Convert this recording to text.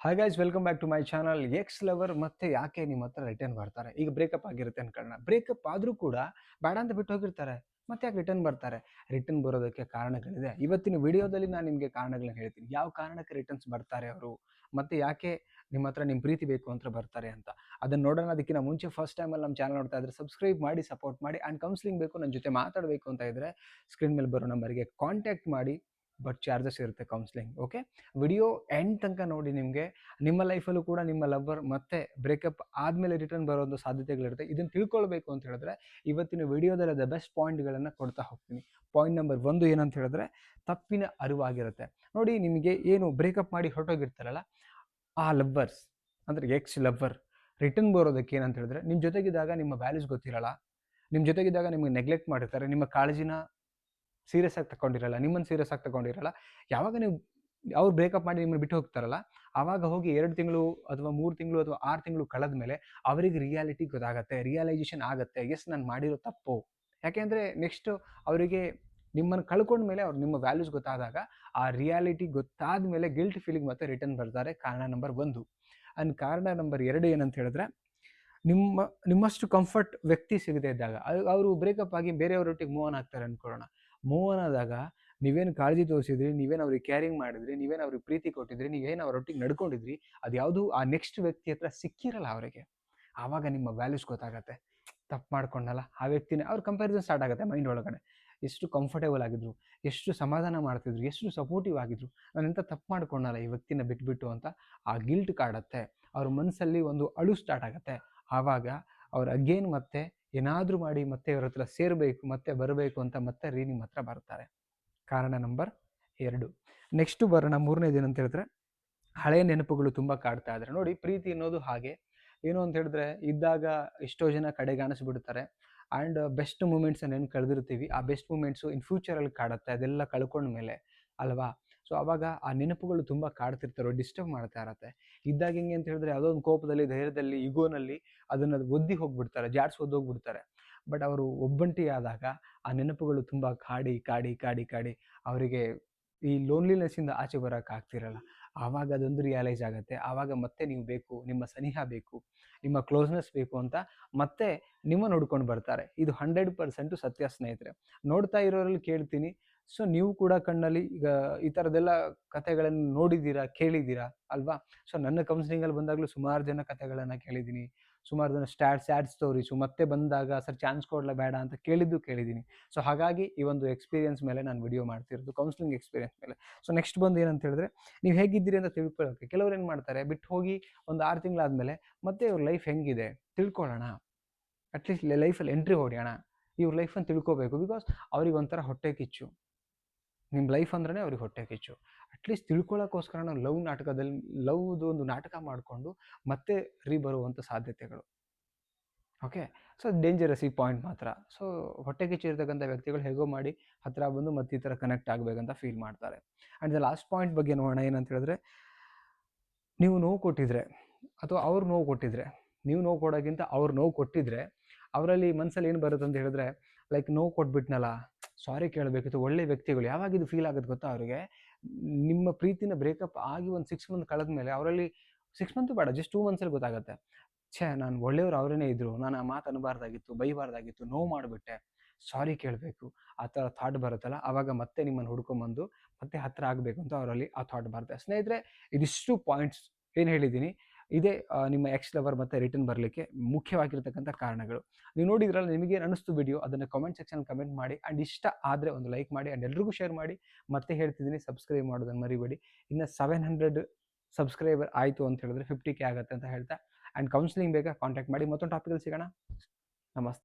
Hi guys, welcome back to my channel. Ex lover ಮತ್ತೆ ಯಾಕೆ ನಿಮ್ಮ ಹತ್ರ ರಿಟರ್ನ್ ಬರ್ತಾರೆ? ಈಗ ಬ್ರೇಕಪ್ ಆಗಿರುತ್ತೆ ಅನ್ಕೊಳ್ಳೋಣ. ಬ್ರೇಕಪ್ ಆದರೂ ಕೂಡ ಬೇಡ ಅಂತ ಬಿಟ್ಟು ಹೋಗಿರ್ತಾರೆ. ಮತ್ತೆ ಯಾಕೆ ರಿಟರ್ನ್ ಬರ್ತಾರೆ? ರಿಟರ್ನ್ ಬರೋದಕ್ಕೆ ಕಾರಣಗಳಿದೆ. ಇವತ್ತಿನ ವಿಡಿಯೋದಲ್ಲಿ ನಾನು ನಿಮಗೆ ಕಾರಣಗಳನ್ನ ಹೇಳ್ತೀನಿ. ಯಾವ ಕಾರಣಕ್ಕೆ ರಿಟರ್ನ್ಸ್ ಬರ್ತಾರೆ ಅವರು, ಮತ್ತೆ ಯಾಕೆ ನಿಮ್ಮ ಹತ್ರ ನಿಮ್ಮ ಪ್ರೀತಿ ಬೇಕು ಅಂತ ಬರ್ತಾರೆ ಅಂತ ಅದನ್ನು ನೋಡೋಣ. ಅದಕ್ಕಿಂತ ಮುಂಚೆ ಫಸ್ಟ್ ಟೈಮಲ್ಲಿ ನಮ್ಮ ಚಾನಲ್ ನೋಡ್ತಾ ಇದ್ರೆ ಸಬ್ಸ್ಕ್ರೈಬ್ ಮಾಡಿ, ಸಪೋರ್ಟ್ ಮಾಡಿ. ಆ್ಯಂಡ್ ಕೌನ್ಸಿಲಿಂಗ್ ಬೇಕು, ನನ್ನ ಜೊತೆ ಮಾತಾಡಬೇಕು ಅಂತ ಇದ್ದರೆ ಸ್ಕ್ರೀನ್ ಮೇಲೆ ಬರೋ ನಂಬರ್ಗೆ ಕಾಂಟ್ಯಾಕ್ಟ್ ಮಾಡಿ. ಬಟ್ ಚಾರ್ಜಸ್ ಇರುತ್ತೆ ಕೌನ್ಸಿಲಿಂಗ್. ಓಕೆ, ವಿಡಿಯೋ ಎಂಡ್ ತನಕ ನೋಡಿ. ನಿಮಗೆ ನಿಮ್ಮ ಲೈಫಲ್ಲೂ ಕೂಡ ನಿಮ್ಮ ಲವರ್ ಮತ್ತೆ ಬ್ರೇಕಪ್ ಆದಮೇಲೆ ರಿಟರ್ನ್ ಬರೋದು ಸಾಧ್ಯತೆಗಳಿರುತ್ತೆ. ಇದನ್ನು ತಿಳ್ಕೊಳ್ಬೇಕು ಅಂತ ಹೇಳಿದ್ರೆ ಇವತ್ತಿನ ವಿಡಿಯೋದಲ್ಲಿ ದ ಬೆಸ್ಟ್ ಪಾಯಿಂಟ್ಗಳನ್ನು ಕೊಡ್ತಾ ಹೋಗ್ತೀನಿ. ಪಾಯಿಂಟ್ ನಂಬರ್ 1 ಏನಂತ ಹೇಳಿದ್ರೆ ತಪ್ಪಿನ ಅರಿವಾಗಿರುತ್ತೆ. ನೋಡಿ, ನಿಮಗೆ ಏನು ಬ್ರೇಕಪ್ ಮಾಡಿ ಹೊರಟೋಗಿರ್ತಾರಲ್ಲ ಆ ಲವ್ವರ್ಸ್, ಅಂದರೆ ಎಕ್ಸ್ ಲವ್ವರ್ ರಿಟರ್ನ್ ಬರೋದಕ್ಕೆ ಏನಂತ ಹೇಳಿದ್ರೆ, ನಿಮ್ಮ ಜೊತೆಗಿದ್ದಾಗ ನಿಮ್ಮ ವ್ಯಾಲ್ಯೂಸ್ ಗೊತ್ತಿರಲ್ಲ, ನಿಮ್ಮ ಜೊತೆಗಿದ್ದಾಗ ನಿಮಗೆ ನೆಗ್ಲೆಕ್ಟ್ ಮಾಡಿರ್ತಾರೆ, ನಿಮ್ಮ ಕಾಳಜಿನ ಸೀರಿಯಸ್ ಆಗಿ ತಗೊಂಡಿರಲ್ಲ, ನಿಮ್ಮನ್ನು ಸೀರಿಯಸ್ ಆಗಿ ತಗೊಂಡಿರಲ್ಲ. ಯಾವಾಗ ನೀವು ಅವ್ರು ಬ್ರೇಕಪ್ ಮಾಡಿ ನಿಮ್ಮನ್ನು ಬಿಟ್ಟು ಹೋಗ್ತಾರಲ್ಲ, ಆವಾಗ ಹೋಗಿ 2 ತಿಂಗಳು ಅಥವಾ 3 ತಿಂಗಳು ಅಥವಾ 6 ತಿಂಗಳು ಕಳೆದ ಮೇಲೆ ಅವರಿಗೆ ರಿಯಾಲಿಟಿ ಗೊತ್ತಾಗುತ್ತೆ, ರಿಯಲೈಸೇಷನ್ ಆಗುತ್ತೆ. ಎಸ್, ನಾನು ಮಾಡಿರೋ ತಪ್ಪು. ಯಾಕೆಂದರೆ ನೆಕ್ಸ್ಟ್ ಅವರಿಗೆ ನಿಮ್ಮನ್ನು ಕಳ್ಕೊಂಡ ಮೇಲೆ ಅವ್ರು ನಿಮ್ಮ ವ್ಯಾಲ್ಯೂಸ್ ಗೊತ್ತಾದಾಗ, ಆ ರಿಯಾಲಿಟಿ ಗೊತ್ತಾದ ಮೇಲೆ ಗಿಲ್ಟ್ ಫೀಲಿಂಗ್ ಮತ್ತೆ ರಿಟರ್ನ್ ಬರ್ತಾರೆ. ಕಾರಣ ನಂಬರ್ 1. ಆ್ಯಂಡ್ ಕಾರಣ ನಂಬರ್ 2 ಏನಂತ ಹೇಳಿದ್ರೆ, ನಿಮ್ಮಷ್ಟು ಕಂಫರ್ಟ್ ವ್ಯಕ್ತಿ ಸಿಗದೇ ಇದ್ದಾಗ, ಅವರು ಬ್ರೇಕಪ್ ಆಗಿ ಬೇರೆಯವರೊಟ್ಟಿಗೆ ಮೂವ್ ಆನ್ ಆಗ್ತಾರೆ ಅಂದ್ಕೊಳ್ಳೋಣ. ಮೂವ್ ಆನ್ ಆದಾಗ ನೀವೇನು ಕಾಳಜಿ ತೋರಿಸಿದ್ರಿ, ನೀವೇನು ಅವ್ರಿಗೆ ಕೇರಿಂಗ್ ಮಾಡಿದ್ರಿ, ನೀವೇನು ಅವ್ರಿಗೆ ಪ್ರೀತಿ ಕೊಟ್ಟಿದ್ರಿ, ನೀವೇನು ಅವರೊಟ್ಟಿಗೆ ನಡ್ಕೊಂಡಿದ್ರಿ, ಅದು ಯಾವುದು ಆ ನೆಕ್ಸ್ಟ್ ವ್ಯಕ್ತಿ ಹತ್ರ ಸಿಕ್ಕಿರಲ್ಲ ಅವರಿಗೆ. ಆವಾಗ ನಿಮ್ಮ ವ್ಯಾಲ್ಯೂಸ್ ಗೊತ್ತಾಗತ್ತೆ. ತಪ್ಪು ಮಾಡ್ಕೊಂಡಲ್ಲ ಆ ವ್ಯಕ್ತಿನೇ, ಅವ್ರ ಕಂಪ್ಯಾರಿಸನ್ ಸ್ಟಾರ್ಟ್ ಆಗುತ್ತೆ ಮೈಂಡ್ ಒಳಗಡೆ. ಎಷ್ಟು ಕಂಫರ್ಟೇಬಲ್ ಆಗಿದ್ರು, ಎಷ್ಟು ಸಮಾಧಾನ ಮಾಡ್ತಿದ್ರು, ಎಷ್ಟು ಸಪೋರ್ಟಿವ್ ಆಗಿದ್ರು, ನಾನು ಎಂಥ ತಪ್ಪು ಮಾಡ್ಕೊಂಡಲ್ಲ ಈ ವ್ಯಕ್ತಿನ ಬಿಟ್ಬಿಟ್ಟು ಅಂತ ಆ ಗಿಲ್ಟ್ ಕಾಡುತ್ತೆ. ಅವ್ರ ಮನಸ್ಸಲ್ಲಿ ಒಂದು ಅಳು ಸ್ಟಾರ್ಟ್ ಆಗುತ್ತೆ. ಆವಾಗ ಅವ್ರು ಅಗೇನ್ ಮತ್ತೆ ಏನಾದರೂ ಮಾಡಿ ಮತ್ತೆ ಇವ್ರ ಹತ್ರ ಸೇರಬೇಕು, ಮತ್ತೆ ಬರಬೇಕು ಅಂತ ಮತ್ತೆ ನಿಮ್ಮ ಹತ್ರ ಬರ್ತಾರೆ. ಕಾರಣ ನಂಬರ್ 2. ನೆಕ್ಸ್ಟು ಬರೋಣ. 3ನೇದು ಏನಂತ ಹೇಳಿದ್ರೆ, ಹಳೆಯ ನೆನಪುಗಳು ತುಂಬ ಕಾಡ್ತಾ ಇದ್ದಾರೆ. ನೋಡಿ, ಪ್ರೀತಿ ಅನ್ನೋದು ಹಾಗೆ ಏನು ಅಂತ ಹೇಳಿದ್ರೆ, ಇದ್ದಾಗ ಎಷ್ಟೋ ಜನ ಕಡೆಗಾಣಿಸ್ಬಿಡ್ತಾರೆ. ಆ್ಯಂಡ್ ಬೆಸ್ಟ್ ಮೂಮೆಂಟ್ಸನ್ನು ಏನು ಕಳೆದಿರ್ತೀವಿ, ಆ ಬೆಸ್ಟ್ ಮೂಮೆಂಟ್ಸು ಇನ್ ಫ್ಯೂಚರಲ್ಲಿ ಕಾಡುತ್ತೆ, ಅದೆಲ್ಲ ಕಳ್ಕೊಂಡ್ಮೇಲೆ ಅಲ್ವಾ. ಸೊ ಆವಾಗ ಆ ನೆನಪುಗಳು ತುಂಬ ಕಾಡ್ತಿರ್ತಾರೋ, ಡಿಸ್ಟರ್ಬ್ ಮಾಡ್ತಾ ಇರತ್ತೆ. ಇದ್ದಾಗ ಹೆಂಗೆ ಅಂತ ಹೇಳಿದ್ರೆ, ಯಾವುದೋ ಒಂದು ಕೋಪದಲ್ಲಿ, ಧೈರ್ಯದಲ್ಲಿ, ಇಗೋನಲ್ಲಿ ಅದನ್ನು ಒದ್ದಿ ಹೋಗ್ಬಿಡ್ತಾರೆ, ಜಾಡ್ಸಿ ಒದ್ದೋಗ್ಬಿಡ್ತಾರೆ. ಬಟ್ ಅವರು ಒಬ್ಬಂಟಿ ಆದಾಗ ಆ ನೆನಪುಗಳು ತುಂಬ ಕಾಡಿ ಕಾಡಿ ಕಾಡಿ ಕಾಡಿ ಅವರಿಗೆ ಈ ಲೋನ್ಲಿನೆಸ್ಸಿಂದ ಆಚೆ ಬರೋಕ್ಕಾಗ್ತಿರಲ್ಲ. ಆವಾಗ ಅದೊಂದು ರಿಯಲೈಸ್ ಆಗುತ್ತೆ. ಆವಾಗ ಮತ್ತೆ ನೀವು ಬೇಕು, ನಿಮ್ಮ ಸನಿಹ ಬೇಕು, ನಿಮ್ಮ ಕ್ಲೋಸ್ನೆಸ್ ಬೇಕು ಅಂತ ಮತ್ತೆ ನಿಮ್ಮ ನೋಡ್ಕೊಂಡು ಬರ್ತಾರೆ. ಇದು 100% ಸತ್ಯ ಸ್ನೇಹಿತರೆ. ನೋಡ್ತಾ ಇರೋರಲ್ಲಿ ಕೇಳ್ತೀನಿ, ಸೊ ನೀವು ಕೂಡ ಕಣ್ಣಲ್ಲಿ ಈಗ ಈ ಥರದ್ದೆಲ್ಲ ಕಥೆಗಳನ್ನು ನೋಡಿದ್ದೀರಾ, ಕೇಳಿದ್ದೀರಾ ಅಲ್ವಾ. ಸೊ ನನ್ನ ಕೌನ್ಸಿಲಿಂಗಲ್ಲಿ ಬಂದಾಗಲೂ ಸುಮಾರು ಜನ ಕಥೆಗಳನ್ನು ಕೇಳಿದ್ದೀನಿ, ಸುಮಾರು ಜನ ಸ್ಯಾಡ್ ಸ್ಟೋರೀಸು ಮತ್ತೆ ಬಂದಾಗ ಸರ್ ಚಾನ್ಸ್ ಕೊಡಲೇ ಬೇಡ ಅಂತ ಕೇಳಿದ್ದೀನಿ. ಸೊ ಹಾಗಾಗಿ ಈ ಒಂದು ಎಕ್ಸ್ಪೀರಿಯನ್ಸ್ ಮೇಲೆ ನಾನು ವಿಡಿಯೋ ಮಾಡ್ತಿರೋದು, ಕೌನ್ಸಿಲಿಂಗ್ ಎಕ್ಸ್ಪೀರಿಯನ್ಸ್ ಮೇಲೆ. ಸೊ ನೆಕ್ಸ್ಟ್ ಬಂದು ಏನಂತ ಹೇಳಿದ್ರೆ, ನೀವು ಹೇಗಿದ್ದೀರಿ ಅಂತ ತಿಳ್ಕೊಳ್ಳೋಕ್ಕೆ ಕೆಲವ್ರು ಏನು ಮಾಡ್ತಾರೆ, ಬಿಟ್ಟು ಹೋಗಿ ಒಂದು 6 ತಿಂಗಳಾದಮೇಲೆ ಮತ್ತೆ ಇವ್ರ ಲೈಫ್ ಹೆಂಗಿದೆ ತಿಳ್ಕೊಳ್ಳೋಣ, ಅಟ್ಲೀಸ್ಟ್ ಲೈಫಲ್ಲಿ ಎಂಟ್ರಿ ಹೊಡೆಯೋಣ, ಇವ್ರ ಲೈಫನ್ನು ತಿಳ್ಕೋಬೇಕು. ಬಿಕಾಸ್ ಅವ್ರಿಗೆ ಒಂಥರ ಹೊಟ್ಟೆ ಕಿಚ್ಚು, ನಿಮ್ಮ ಲೈಫ್ ಅಂದ್ರೆ ಅವ್ರಿಗೆ ಹೊಟ್ಟೆ ಕಿಚ್ಚು. ಅಟ್ಲೀಸ್ಟ್ ತಿಳ್ಕೊಳ್ಳೋಕ್ಕೋಸ್ಕರ ನಾವು ಲವ್ದು ಒಂದು ನಾಟಕ ಮಾಡಿಕೊಂಡು ಮತ್ತೆ ಬರುವಂಥ ಸಾಧ್ಯತೆಗಳು. ಓಕೆ, ಸೊ ಡೇಂಜರಸ್ ಈ ಪಾಯಿಂಟ್ ಮಾತ್ರ. ಸೊ ಹೊಟ್ಟೆ ಕಿಚ್ಚಿರ್ತಕ್ಕಂಥ ವ್ಯಕ್ತಿಗಳು ಹೇಗೋ ಮಾಡಿ ಹತ್ತಿರ ಬಂದು ಮತ್ತೆ ಈ ಥರ ಕನೆಕ್ಟ್ ಆಗಬೇಕಂತ ಫೀಲ್ ಮಾಡ್ತಾರೆ. ಆ್ಯಂಡ್ ದ ಲಾಸ್ಟ್ ಪಾಯಿಂಟ್ ಬಗ್ಗೆ ನೋಡೋಣ. ಏನಂತ ಹೇಳಿದ್ರೆ, ನೀವು ನೋವು ಕೊಟ್ಟಿದ್ರೆ ಅಥವಾ ಅವ್ರು ನೋವು ಕೊಟ್ಟಿದ್ರೆ, ನೀವು ನೋವು ಕೊಡೋಕ್ಕಿಂತ ಅವ್ರು ನೋವು ಕೊಟ್ಟಿದ್ರೆ ಅವರಲ್ಲಿ ಮನಸ್ಸಲ್ಲಿ ಏನು ಬರುತ್ತೆ ಅಂತ ಹೇಳಿದ್ರೆ, ಲೈಕ್ ನೋವು ಕೊಟ್ಬಿಟ್ನಲ್ಲ, ಸಾರಿ ಕೇಳಬೇಕಿತ್ತು. ಒಳ್ಳೆ ವ್ಯಕ್ತಿಗಳು ಯಾವಾಗ ಇದು ಫೀಲ್ ಆಗುತ್ತೆ ಗೊತ್ತಾ ಅವರಿಗೆ, ನಿಮ್ಮ ಪ್ರೀತಿನ ಬ್ರೇಕಪ್ ಆಗಿ ಒಂದು 6 ಮಂತ್ ಕಳೆದ ಮೇಲೆ ಅವರಲ್ಲಿ 6 ಮಂತ್ ಬೇಡ, ಜಸ್ಟ್ 2 ಮಂತ್ಸಲ್ಲಿ ಗೊತ್ತಾಗುತ್ತೆ, ಛೇ ನಾನು ಒಳ್ಳೆಯವರು ಅವರೇನೇ ಇದ್ದರು, ನಾನು ಆ ಮಾತು ಅನ್ನಬಾರ್ದಾಗಿತ್ತು, ಬೈಬಾರ್ದಾಗಿತ್ತು, ನೋವು ಮಾಡಿಬಿಟ್ಟೆ, ಸಾರಿ ಕೇಳಬೇಕು, ಆ ಥರ ಥಾಟ್ ಬರುತ್ತಲ್ಲ, ಆವಾಗ ಮತ್ತೆ ನಿಮ್ಮನ್ನು ಹುಡ್ಕೊಂಬಂದು ಮತ್ತೆ ಹತ್ತಿರ ಆಗಬೇಕು ಅಂತ ಅವರಲ್ಲಿ ಆ ಥಾಟ್ ಬರುತ್ತೆ. ಸ್ನೇಹಿತರೆ, ಇದಿಷ್ಟು ಪಾಯಿಂಟ್ಸ್ ಏನು ಹೇಳಿದ್ದೀನಿ, ಇದೇ ನಿಮ್ಮ ಎಕ್ಸ್ ಲವರ್ ಮತ್ತೆ ರಿಟರ್ನ್ ಬರಲಿಕ್ಕೆ ಮುಖ್ಯವಾಗಿರ್ತಕ್ಕಂಥ ಕಾರಣಗಳು. ನೀವು ನೋಡಿದ್ರಲ್ಲ, ನಿಮಗೇನು ಅನ್ನಿಸ್ತು ವಿಡಿಯೋ, ಅದನ್ನು ಕಮೆಂಟ್ ಸೆಕ್ಷನ್ ಕಮೆಂಟ್ ಮಾಡಿ. ಆ್ಯಂಡ್ ಇಷ್ಟ ಆದರೆ ಒಂದು ಲೈಕ್ ಮಾಡಿ, ಆ್ಯಂಡ್ ಎಲ್ರಿಗೂ ಶೇರ್ ಮಾಡಿ. ಮತ್ತೆ ಹೇಳ್ತಿದ್ದೀನಿ, ಸಬ್ಸ್ಕ್ರೈಬ್ ಮಾಡೋದನ್ನು ಮರಿಬೇಡಿ. ಇನ್ನು 700 ಸಬ್ಸ್ಕ್ರೈಬರ್ ಆಯಿತು ಅಂತ ಹೇಳಿದ್ರೆ 50K ಆಗುತ್ತೆ ಅಂತ ಹೇಳ್ತಾ, ಆ್ಯಂಡ್ ಕೌನ್ಸಿಲಿಂಗ್ ಬೇಕಾ ಕಾಂಟ್ಯಾಕ್ಟ್ ಮಾಡಿ. ಮತ್ತೊಂದು ಟಾಪಿಕಲ್ಲಿ ಸಿಗೋಣ. ನಮಸ್ತೆ.